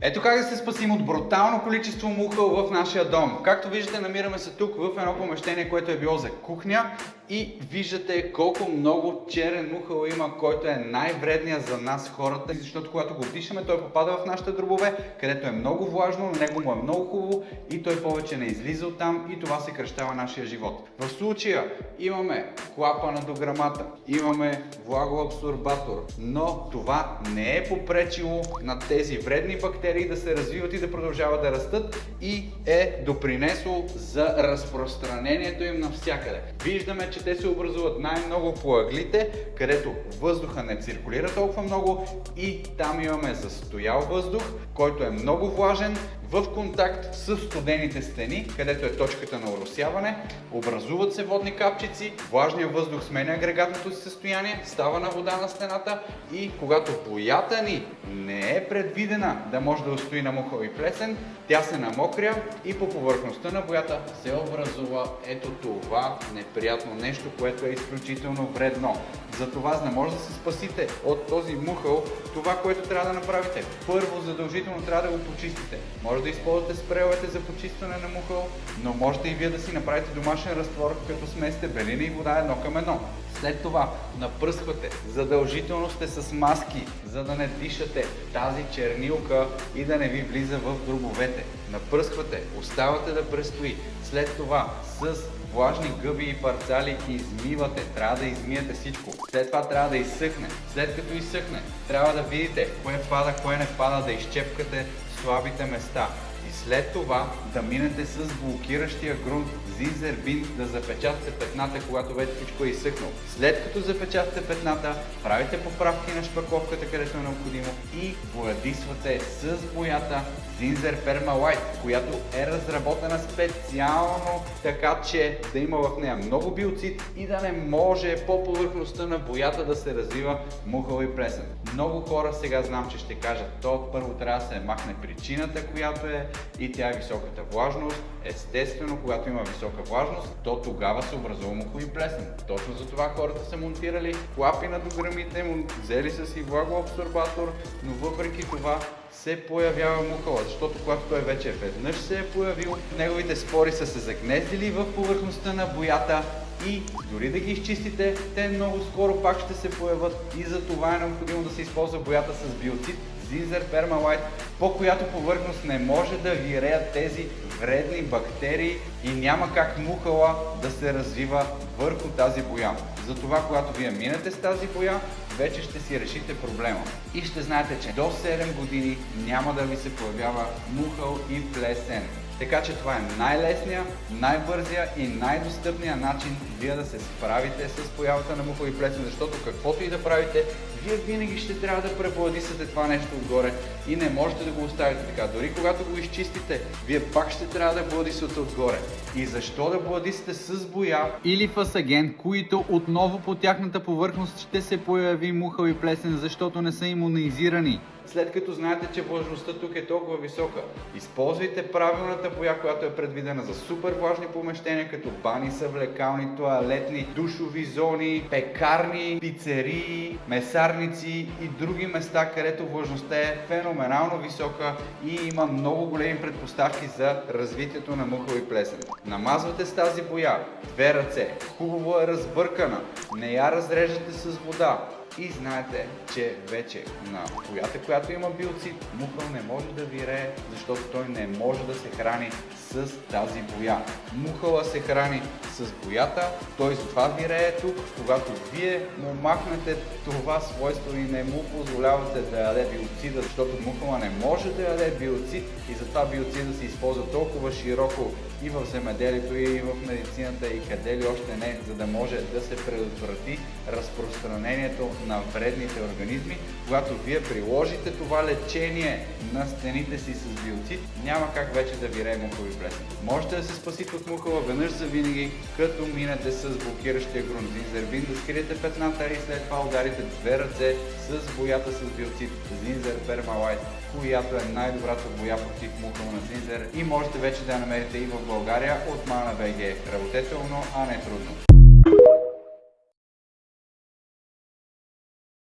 Ето как да се спасим от брутално количество мухъл в нашия дом. Както виждате, намираме се тук в едно помещение, което е било за кухня и виждате колко много черен мухъл има, който е най-вредният за нас хората, защото когато го дишаме, той попада в нашите дробове, където е много влажно, на него му е много хубаво и той повече не излиза оттам и това съкращава нашия живот. В случая имаме клапа на дограмата, имаме влагоабсорбатор, но това не е попречило на тези вредни бактерии да се развиват и да продължават да растат и е допринесло за разпространението им навсякъде. Виждаме, че те се образуват най-много по ъглите, където въздуха не циркулира толкова много и там имаме застоял въздух, който е много влажен, в контакт с студените стени, където е точката на оросяване, образуват се водни капчици, влажният въздух сменя агрегатното си състояние, става на вода на стената и когато боята ни не е предвидена да може да устои на мухъл и плесен, тя се намокря и по повърхността на боята се образува ето това неприятно нещо, което е изключително вредно. Затова, за да може да се спасите от този мухъл, това, което трябва да направите, първо задължително трябва да го почистите. Може да използвате спрейовете за почистване на мухъл, но можете и вие да си направите домашен разтвор, като смесите белина и вода 1:1. След това напръсквате, задължително сте с маски, за да не дишате тази чернилка и да не ви влиза в дробовете. Напръсквате, оставате да престои. След това с влажни гъби и парцали измивате. Трябва да измиете всичко. След това трябва да изсъхне. След като изсъхне, трябва да видите кое пада, кое не пада, да изчепкате слабите места. И след това да минете с блокиращия грунт Зинзербин да запечатате петната, когато вече всичко е изсъхнало. След като запечатате петната, правите поправки на шпакловката, където е необходимо и боядисвате с боята Zinsser Permalite, която е разработена специално така, че да има в нея много биоцид и да не може по повърхността на боята да се развива мухъл и плесен. Много хора сега знам, че ще кажат, то първо трябва да се махне причината, която е и тя е високата влажност. Естествено, когато има висока влажност, то тогава се образува мухъл и плесен. Точно за това хората са монтирали клапи на дограмите, взели са си влагоабсорбатор, но въпреки това се появява мухъла, защото когато той вече веднъж се е появил, неговите спори са се загнездили в повърхността на боята и дори да ги изчистите, те много скоро пак ще се появят и за това е необходимо да се използва боята с биоцид Zinsser Permalite, по която повърхност не може да виреят тези вредни бактерии и няма как мухъла да се развива върху тази боя. Затова, когато вие минете с тази боя, вече ще си решите проблема. И ще знаете, че до 7 години няма да ви се появява мухъл и плесен. Така че това е най-лесния, най-бързия и най-достъпния начин вие да се справите с появата на мухъл и плесен, защото каквото и да правите, вие винаги ще трябва да пребладисате това нещо отгоре и не можете да го оставите така. Дори когато го изчистите, вие пак ще трябва да бладисате отгоре. И защо да бладисате с боя или фасаген, които отново по тяхната повърхност ще се появи мухъл и плесен, защото не са имунизирани? След като знаете, че влажността тук е толкова висока, използвайте правилната боя, която е предвидена за супер влажни помещения, като бани, съвлекални, тоалетни, душови зони, пекарни, пицерии, месарници и други места, където влажността е феноменално висока и има много големи предпоставки за развитието на мухъл и плесен. Намазвате с тази боя 2 ръце, хубаво е разбъркана, не я разрежете с вода. И знаете, че вече на боята, която има биоцид, мухъл не може да вирее, защото той не може да се храни с тази боя. Мухъла се храни с боята, той затова вирее тук. Когато вие му махнете това свойство и не му позволявате да яде биоцида, защото мухъла не може да яде биоцид и затова биоцида се използва толкова широко и в земеделието, и в медицината, и къде ли още не, за да може да се предотврати разпространението на вредните организми. Когато вие приложите това лечение на стените си с биоцид, няма как вече да вирее мухъл и плесен. Можете да се спасите от мухъла веднъж за винаги, като минете с блокиращия грунт Зинзербин, да скриете петната и след това ударите 2 ръце с боята с биоцид Zinsser Permalite, която е най-добрата боя против мухъл на Zinsser и можете вече да я намерите и в България от Mana BG. Работете умно, а не трудно.